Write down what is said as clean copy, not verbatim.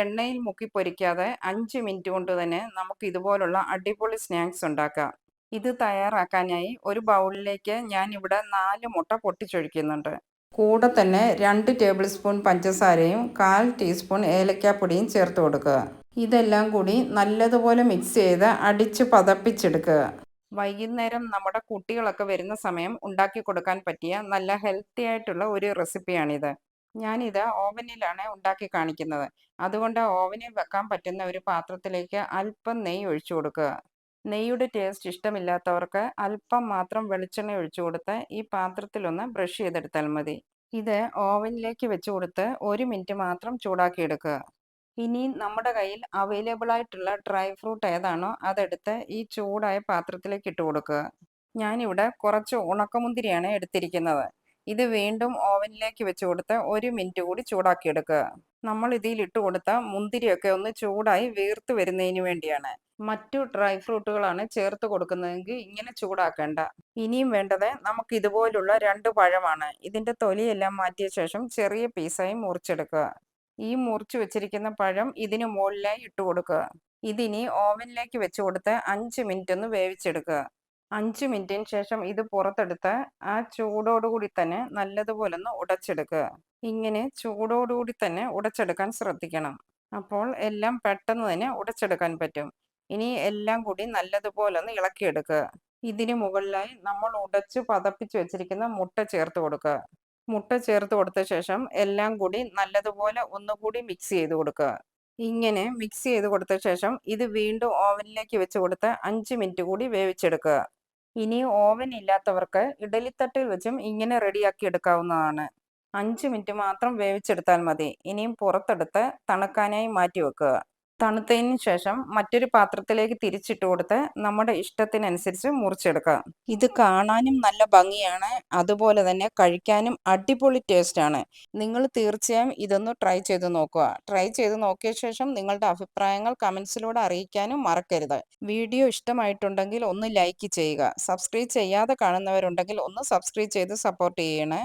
എണ്ണയിൽ മുക്കി പൊരിക്കാതെ 5 മിനിറ്റ് കൊണ്ട് തന്നെ നമുക്ക് ഇതുപോലുള്ള അടിപൊളി സ്നാക്സ് ഉണ്ടാക്കാം. ഇത് തയ്യാറാക്കാനായി ഒരു ബൗളിലേക്ക് ഞാൻ ഇവിടെ 4 മുട്ട പൊട്ടിച്ചൊഴിക്കുന്നുണ്ട്. കൂടെ തന്നെ 2 ടേബിൾ സ്പൂൺ പഞ്ചസാരയും 1/4 ടീസ്പൂൺ ഏലക്കാപ്പൊടിയും ചേർത്ത് കൊടുക്കുക. ഇതെല്ലാം കൂടി നല്ലതുപോലെ മിക്സ് ചെയ്ത് അടിച്ച് പതപ്പിച്ചെടുക്കുക. വൈകുന്നേരം നമ്മുടെ കുട്ടികളൊക്കെ വരുന്ന സമയം ഉണ്ടാക്കി കൊടുക്കാൻ പറ്റിയ നല്ല ഹെൽത്തി ആയിട്ടുള്ള ഒരു റെസിപ്പിയാണിത്. ഞാനിത് ഓവനിലാണ് ഉണ്ടാക്കി കാണിക്കുന്നത്. അതുകൊണ്ട് ഓവനിൽ വെക്കാൻ പറ്റുന്ന ഒരു പാത്രത്തിലേക്ക് അല്പം നെയ്യ് ഒഴിച്ചു കൊടുക്കുക. നെയ്യുടെ ടേസ്റ്റ് ഇഷ്ടമില്ലാത്തവർക്ക് അല്പം മാത്രം വെളിച്ചെണ്ണ ഒഴിച്ചു കൊടുത്ത് ഈ പാത്രത്തിലൊന്ന് ബ്രഷ് ചെയ്തെടുത്താൽ മതി. ഇത് ഓവനിലേക്ക് വെച്ച് കൊടുത്ത് 1 മിനിറ്റ് മാത്രം ചൂടാക്കിയെടുക്കുക. ഇനി നമ്മുടെ കയ്യിൽ അവൈലബിൾ ആയിട്ടുള്ള ഡ്രൈ ഫ്രൂട്ട് ഏതാണോ അതെടുത്ത് ഈ ചൂടായ പാത്രത്തിലേക്ക് ഇട്ട് കൊടുക്കുക. ഞാനിവിടെ കുറച്ച് ഉണക്കമുന്തിരിയാണ് എടുത്തിരിക്കുന്നത്. ഇത് വീണ്ടും ഓവനിലേക്ക് വെച്ച് കൊടുത്ത് 1 മിനിറ്റ് കൂടി ചൂടാക്കിയെടുക്കുക. നമ്മൾ ഇതിൽ ഇട്ട് കൊടുത്ത മുന്തിരിയൊക്കെ ഒന്ന് ചൂടായി വീർത്ത് വരുന്നതിന് വേണ്ടിയാണ്. മറ്റു ഡ്രൈ ഫ്രൂട്ടുകളാണ് ചേർത്ത് കൊടുക്കുന്നതെങ്കിൽ ഇങ്ങനെ ചൂടാക്കേണ്ട. ഇനിയും വേണ്ടത് നമുക്ക് ഇതുപോലുള്ള 2 പഴമാണ്. ഇതിന്റെ തൊലിയെല്ലാം മാറ്റിയ ശേഷം ചെറിയ പീസായി മുറിച്ചെടുക്കുക. ഈ മുറിച്ചു വെച്ചിരിക്കുന്ന പഴം ഇതിന് മുകളിലായി ഇട്ട് കൊടുക്കുക. ഇതിനി ഓവനിലേക്ക് വെച്ച് കൊടുത്ത് 5 മിനിറ്റ് ഒന്ന് വേവിച്ചെടുക്കുക. 5 മിനിറ്റിന് ശേഷം ഇത് പുറത്തെടുത്ത് ആ ചൂടോടുകൂടി തന്നെ നല്ലതുപോലെ ഒന്ന് ഉടച്ചെടുക്കുക. ഇങ്ങനെ ചൂടോടുകൂടി തന്നെ ഉടച്ചെടുക്കാൻ ശ്രദ്ധിക്കണം. അപ്പോൾ എല്ലാം പെട്ടെന്ന് തന്നെ ഉടച്ചെടുക്കാൻ പറ്റും. ഇനി എല്ലാം കൂടി നല്ലതുപോലെ ഒന്ന് ഇളക്കിയെടുക്കുക. ഇതിന് മുകളിലായി നമ്മൾ ഉടച്ച് പതപ്പിച്ച് വെച്ചിരിക്കുന്ന മുട്ട ചേർത്ത് കൊടുക്കുക. മുട്ട ചേർത്ത് കൊടുത്ത ശേഷം എല്ലാം കൂടി നല്ലതുപോലെ ഒന്നുകൂടി മിക്സ് ചെയ്ത് കൊടുക്കുക. ഇങ്ങനെ മിക്സ് ചെയ്ത് കൊടുത്ത ശേഷം ഇത് വീണ്ടും ഓവനിലേക്ക് വെച്ച് കൊടുത്ത് 5 മിനിറ്റ് കൂടി വേവിച്ചെടുക്കുക. ഇനി ഓവൻ ഇല്ലാത്തവർക്ക് ഇഡലിത്തട്ടിൽ വെച്ചും ഇങ്ങനെ റെഡിയാക്കി എടുക്കാവുന്നതാണ്. 5 മിനിറ്റ് മാത്രം വേവിച്ചെടുത്താൽ മതി. ഇനിയും പുറത്തെടുത്ത് തണുക്കാനായി മാറ്റി വെക്കുക. തണുത്തതിന് ശേഷം മറ്റൊരു പാത്രത്തിലേക്ക് തിരിച്ചിട്ട് കൊടുത്ത് നമ്മുടെ ഇഷ്ടത്തിനനുസരിച്ച് മുറിച്ചെടുക്കാം. ഇത് കാണാനും നല്ല ഭംഗിയാണ്, അതുപോലെ തന്നെ കഴിക്കാനും അടിപൊളി ടേസ്റ്റാണ്. നിങ്ങൾ തീർച്ചയായും ഇതൊന്ന് ട്രൈ ചെയ്ത് നോക്കുക. ട്രൈ ചെയ്ത് നോക്കിയ ശേഷം നിങ്ങളുടെ അഭിപ്രായങ്ങൾ കമൻസിലൂടെ അറിയിക്കാനും മറക്കരുത്. വീഡിയോ ഇഷ്ടമായിട്ടുണ്ടെങ്കിൽ ഒന്ന് ലൈക്ക് ചെയ്യുക. സബ്സ്ക്രൈബ് ചെയ്യാതെ കാണുന്നവരുണ്ടെങ്കിൽ ഒന്ന് സബ്സ്ക്രൈബ് ചെയ്ത് സപ്പോർട്ട് ചെയ്യണേ.